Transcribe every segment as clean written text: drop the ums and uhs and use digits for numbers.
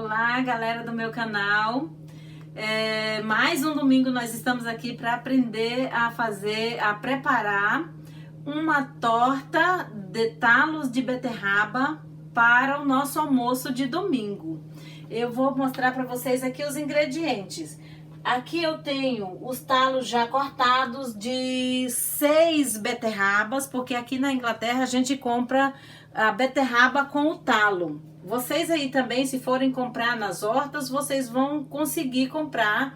Olá, galera do meu canal. Mais um domingo nós estamos aqui para aprender a preparar uma torta de talos de beterraba para o nosso almoço de domingo. Eu vou mostrar para vocês aqui os ingredientes. Aqui eu tenho os talos já cortados de 6 beterrabas, porque aqui na Inglaterra a gente compra a beterraba com o talo. Vocês aí também, se forem comprar nas hortas, vocês vão conseguir comprar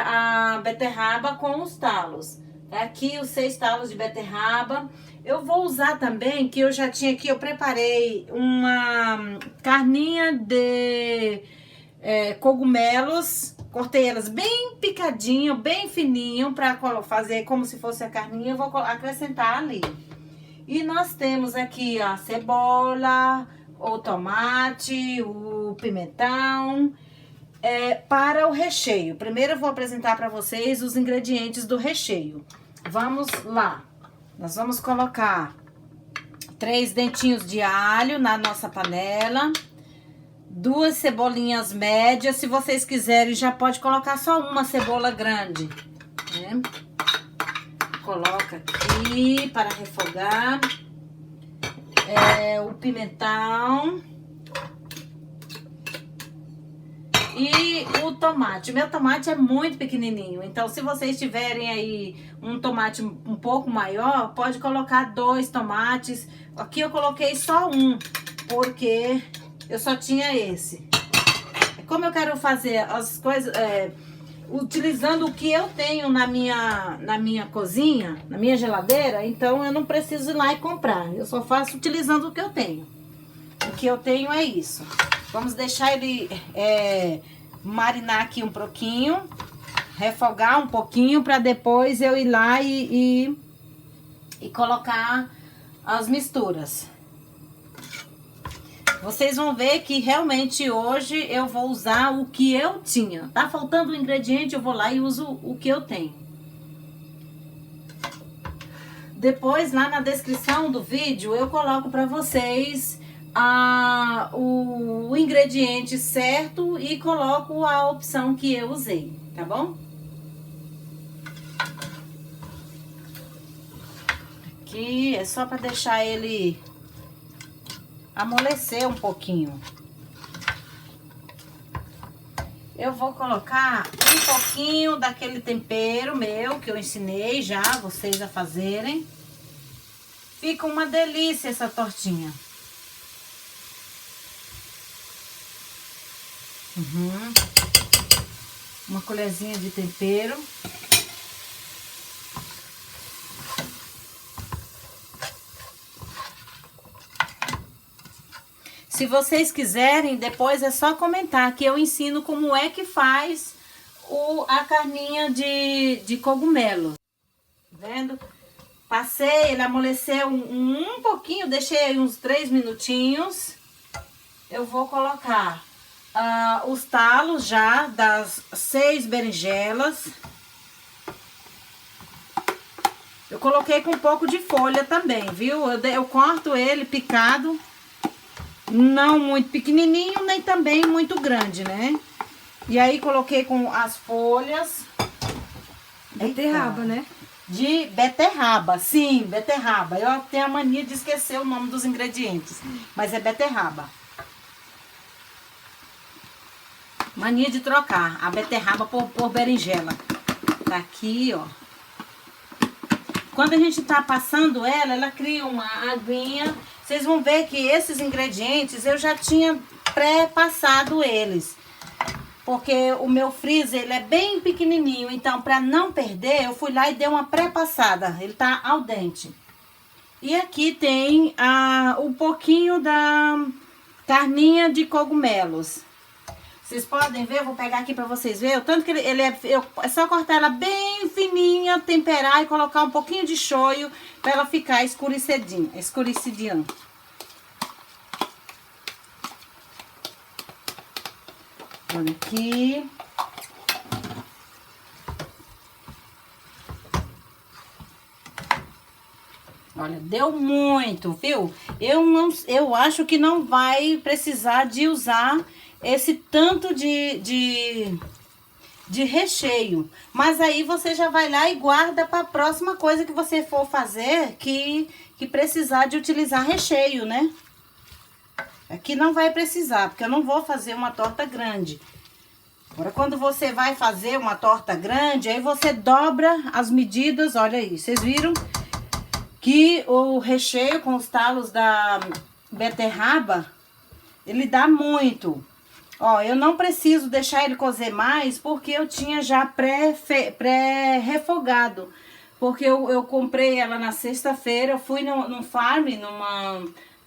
a beterraba com os talos. Aqui os 6 talos de beterraba. Eu vou usar também, que eu já tinha aqui, eu preparei uma carninha de cogumelos. Cortei elas bem picadinho, bem fininho, para fazer como se fosse a carninha. Eu vou acrescentar ali. E nós temos aqui a cebola, o tomate, o pimentão, para o recheio. Primeiro eu vou apresentar para vocês os ingredientes do recheio. Vamos lá. Nós vamos colocar 3 dentinhos de alho na nossa panela, 2 cebolinhas médias. Se vocês quiserem, já pode colocar só uma cebola grande, né? Coloca aqui para refogar. O pimentão e o tomate. Meu tomate é muito pequenininho, então se vocês tiverem aí um tomate um pouco maior, pode colocar 2 tomates. Aqui eu coloquei só um, porque eu só tinha esse. Como eu quero fazer as coisas utilizando o que eu tenho na minha cozinha, na minha geladeira, então eu não preciso ir lá e comprar. Eu só faço utilizando o que eu tenho. O que eu tenho é isso. Vamos deixar ele marinar aqui um pouquinho, refogar um pouquinho, para depois eu ir lá e colocar as misturas. Vocês vão ver que realmente hoje eu vou usar o que eu tinha. Tá faltando um ingrediente, eu vou lá e uso o que eu tenho. Depois, lá na descrição do vídeo, eu coloco para vocês o ingrediente certo e coloco a opção que eu usei, tá bom? Aqui é só para deixar ele amolecer um pouquinho. Eu vou colocar um pouquinho daquele tempero meu que eu ensinei já vocês a fazerem. Fica uma delícia essa tortinha. Uma colherzinha de tempero. Se vocês quiserem, depois é só comentar que eu ensino como é que faz a carninha de cogumelo. Vendo? Passei, ele amoleceu um pouquinho, deixei aí uns 3 minutinhos. Eu vou colocar os talos já das 6 berinjelas. Eu coloquei com um pouco de folha também, viu? Eu corto ele picado. Não muito pequenininho, nem também muito grande, né? E aí coloquei com as folhas. Beterraba, né? De beterraba, sim, beterraba. Eu tenho a mania de esquecer o nome dos ingredientes, mas é beterraba. Mania de trocar a beterraba por berinjela. Tá aqui, ó. Quando a gente tá passando ela cria uma aguinha. Vocês vão ver que esses ingredientes eu já tinha pré-passado eles. Porque o meu freezer, ele é bem pequenininho. Então, para não perder, eu fui lá e dei uma pré-passada. Ele tá al dente. E aqui tem um pouquinho da carninha de cogumelos. Vocês podem ver, eu vou pegar aqui para vocês verem. O tanto que é só cortar ela bem fininha, temperar e colocar um pouquinho de shoyu para ela ficar escurecidinha. Olha aqui. Olha, deu muito, viu? Eu acho que não vai precisar de usar esse tanto de recheio. Mas aí você já vai lá e guarda para a próxima coisa que você for fazer, que precisar de utilizar recheio, né? Aqui não vai precisar, porque eu não vou fazer uma torta grande. Agora, quando você vai fazer uma torta grande, aí você dobra as medidas, olha aí. Vocês viram que o recheio com os talos da beterraba, ele dá muito. Ó, eu não preciso deixar ele cozer mais, porque eu tinha já pré-refogado. Porque eu comprei ela na sexta-feira, eu fui num farm,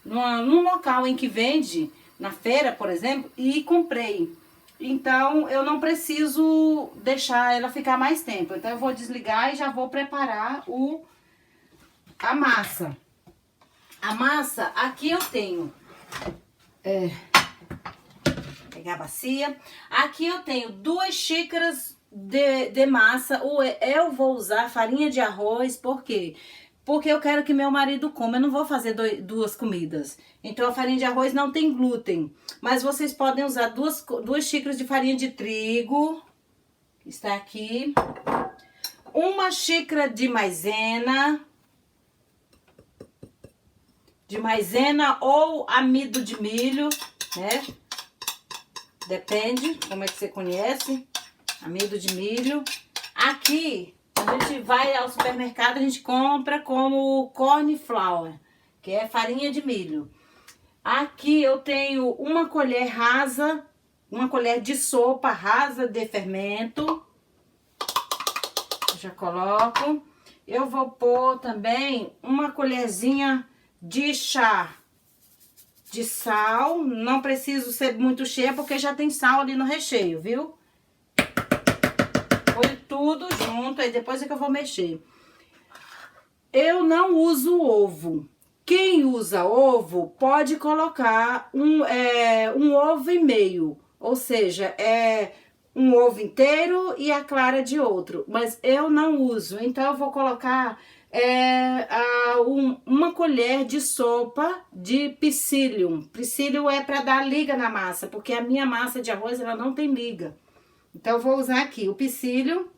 num local em que vende, na feira, por exemplo, e comprei. Então, eu não preciso deixar ela ficar mais tempo. Então, eu vou desligar e já vou preparar a massa. A massa, aqui eu tenho... pegar a bacia. Aqui eu tenho 2 xícaras de massa. Eu vou usar farinha de arroz, por quê? Porque eu quero que meu marido coma. Eu não vou fazer 2 comidas. Então, a farinha de arroz não tem glúten. Mas vocês podem usar 2 xícaras de farinha de trigo. Está aqui. 1 xícara de maisena. De maisena ou amido de milho, né? Depende como é que você conhece. Amido de milho. Aqui... a gente vai ao supermercado, a gente compra como corn flour, que é farinha de milho. Aqui eu tenho 1 colher rasa, 1 colher de sopa rasa de fermento. Já coloco. Eu vou pôr também 1 colherzinha de chá de sal. Não preciso ser muito cheia, porque já tem sal ali no recheio, viu? Põe tudo junto, aí depois é que eu vou mexer. Eu não uso ovo. Quem usa ovo pode colocar um ovo e meio. Ou seja, um ovo inteiro e a clara de outro. Mas eu não uso. Então, eu vou colocar 1 colher de sopa de psyllium. Psyllium é para dar liga na massa, porque a minha massa de arroz ela não tem liga. Então, eu vou usar aqui o psyllium,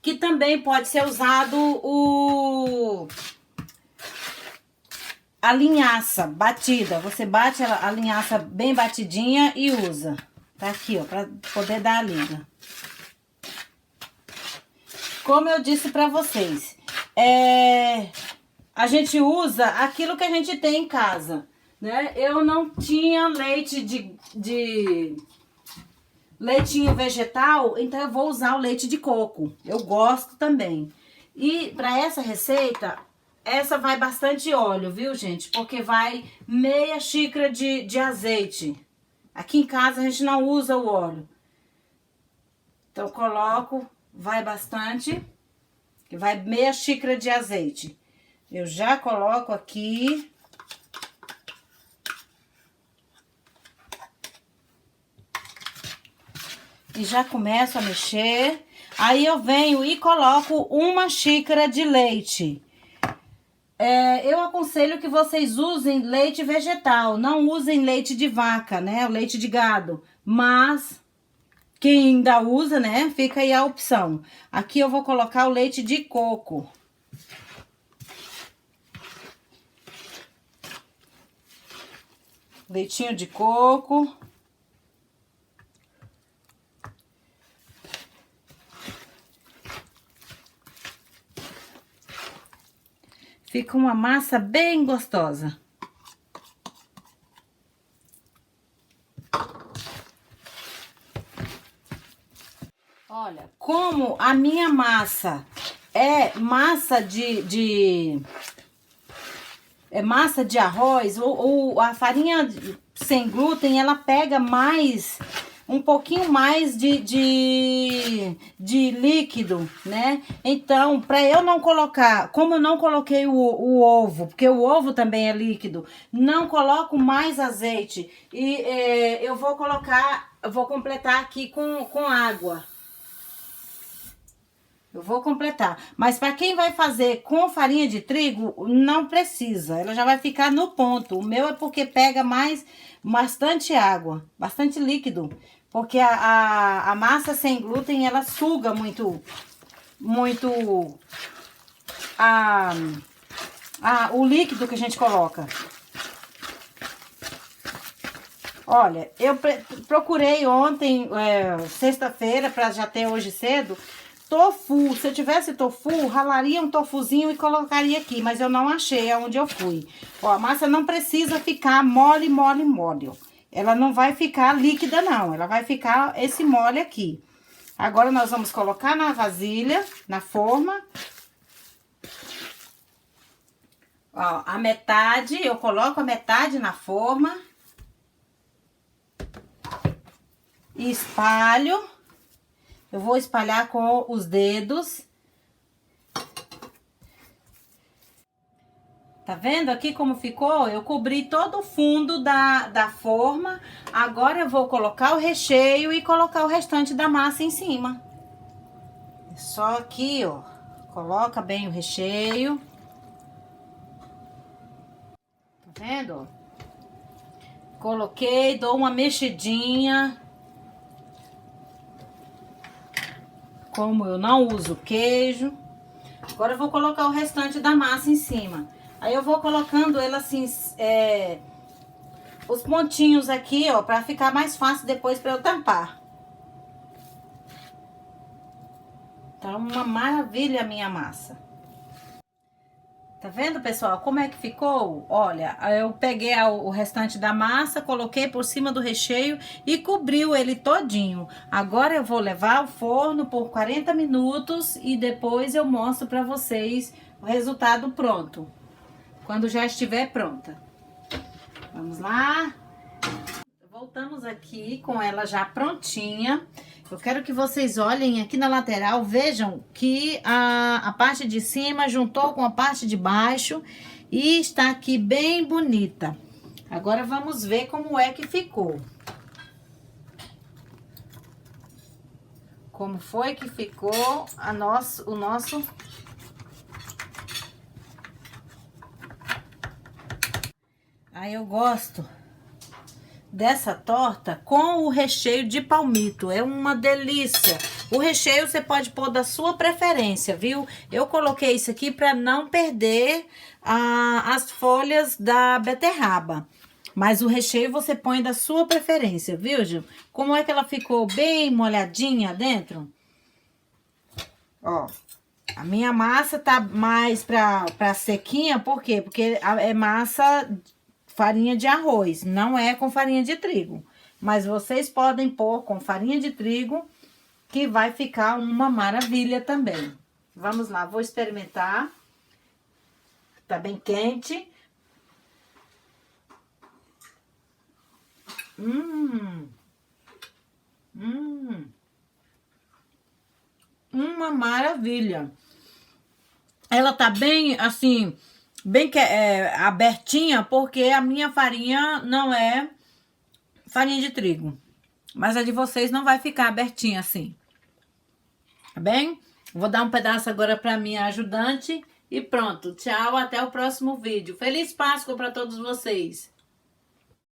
que também pode ser usado a linhaça batida. Você bate a linhaça bem batidinha e usa. Tá aqui, ó, pra poder dar a liga. Como eu disse pra vocês, a gente usa aquilo que a gente tem em casa, né? Eu não tinha leite de leitinho vegetal, então eu vou usar o leite de coco. Eu gosto também. E para essa receita, essa vai bastante óleo, viu, gente? Porque vai meia xícara de azeite. Aqui em casa a gente não usa o óleo. Então, coloco, vai bastante, que vai meia xícara de azeite. Eu já coloco aqui. E já começo a mexer. Aí eu venho e coloco 1 xícara de leite. Eu aconselho que vocês usem leite vegetal. Não usem leite de vaca, né? O leite de gado. Mas quem ainda usa, né? Fica aí a opção. Aqui eu vou colocar o leite de coco. Leitinho de coco. Fica uma massa bem gostosa. Olha, como a minha massa é massa é massa de arroz, ou a farinha sem glúten, ela pega mais, um pouquinho mais de líquido, né? Então, para eu não colocar, como eu não coloquei o ovo, porque o ovo também é líquido, não coloco mais azeite. E eu vou colocar, eu vou completar aqui com água. Eu vou completar. Mas para quem vai fazer com farinha de trigo, não precisa. Ela já vai ficar no ponto. O meu é porque pega bastante água, bastante líquido. Porque a massa sem glúten, ela suga muito o líquido que a gente coloca. Olha, eu procurei ontem, sexta-feira, para já ter hoje cedo, tofu. Se eu tivesse tofu, ralaria um tofuzinho e colocaria aqui, mas eu não achei aonde eu fui. Ó, a massa não precisa ficar mole, mole, mole, ó. Ela não vai ficar líquida, não. Ela vai ficar esse mole aqui. Agora, nós vamos colocar na vasilha, na forma. Ó, a metade, eu coloco a metade na forma. E espalho. Eu vou espalhar com os dedos. Tá vendo aqui como ficou? Eu cobri todo o fundo da forma. Agora eu vou colocar o recheio e colocar o restante da massa em cima. Só aqui, ó. Coloca bem o recheio. Tá vendo? Coloquei, dou uma mexidinha. Como eu não uso queijo. Agora eu vou colocar o restante da massa em cima. Aí eu vou colocando ele assim, os pontinhos aqui, ó, pra ficar mais fácil depois pra eu tampar. Tá uma maravilha a minha massa. Tá vendo, pessoal, como é que ficou? Olha, eu peguei o restante da massa, coloquei por cima do recheio e cobriu ele todinho. Agora eu vou levar ao forno por 40 minutos e depois eu mostro pra vocês o resultado pronto. Quando já estiver pronta. Vamos lá. Voltamos aqui com ela já prontinha. Eu quero que vocês olhem aqui na lateral, vejam que a parte de cima juntou com a parte de baixo e está aqui bem bonita. Agora vamos ver como é que ficou. Como foi que ficou o nosso... Aí eu gosto dessa torta com o recheio de palmito, é uma delícia. O recheio você pode pôr da sua preferência, viu? Eu coloquei isso aqui para não perder as folhas da beterraba. Mas o recheio você põe da sua preferência, viu, Gil? Como é que ela ficou bem molhadinha dentro? Ó, a minha massa tá mais pra sequinha, por quê? Porque é massa... farinha de arroz, não é com farinha de trigo. Mas vocês podem pôr com farinha de trigo, que vai ficar uma maravilha também. Vamos lá, vou experimentar. Tá bem quente. Uma maravilha. Ela tá bem, assim... bem abertinha, porque a minha farinha não é farinha de trigo. Mas a de vocês não vai ficar abertinha assim. Tá bem? Vou dar um pedaço agora para minha ajudante. E pronto. Tchau, até o próximo vídeo. Feliz Páscoa para todos vocês.